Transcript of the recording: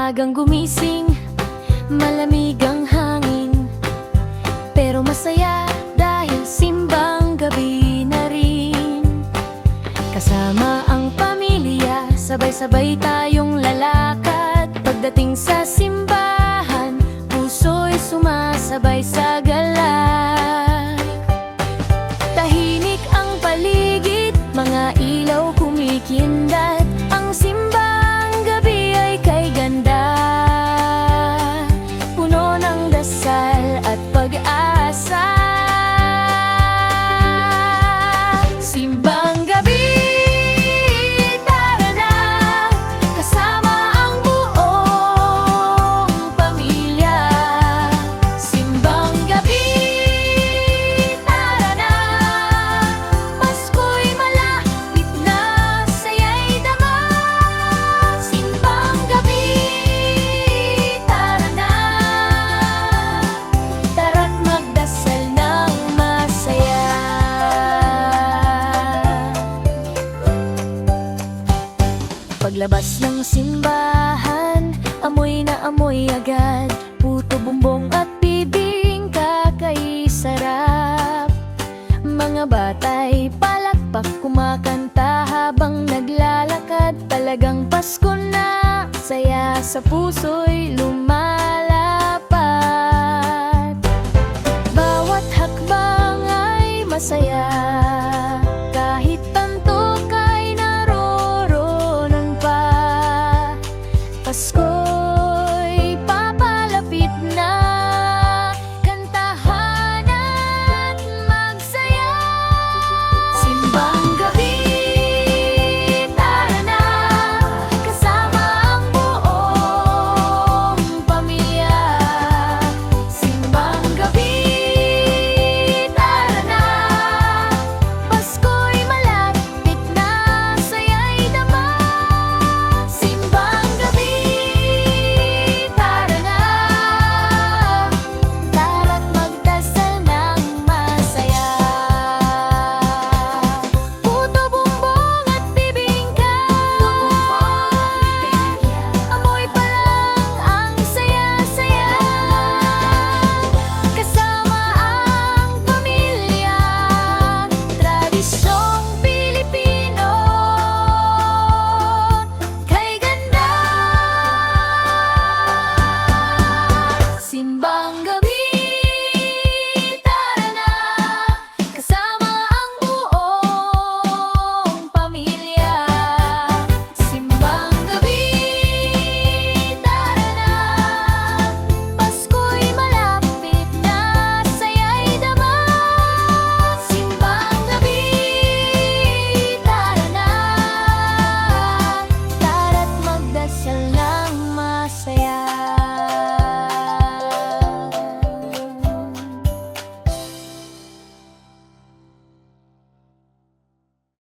maagang gumising, malamig ang hangin, pero masaya dahil simbang gabi na rin. Kasama ang pamilya, sabay-sabay tayong lalakad. Pagdating sa simbahan, puso'y sumasabay sa galak. Tahimik ang paligid, mga ilaw kumikindat. Ang simbang gabi ay kay ganda, puno ng dasal at pag-asa. Simbang gabi, tara na, kasama ang buong pamilya. Simbang gabi, tara na, Pasko'y malapit na, saya'y dama. Simbang gabi, tara na, tara't magdasal ng masaya. Paglabas ng simbahan, amoy na amoy agad, puto, bumbong at bibing kakaisarap. Mga bata'y palakpak, kumakanta habang naglalakad. Talagang Pasko na, saya sa puso'y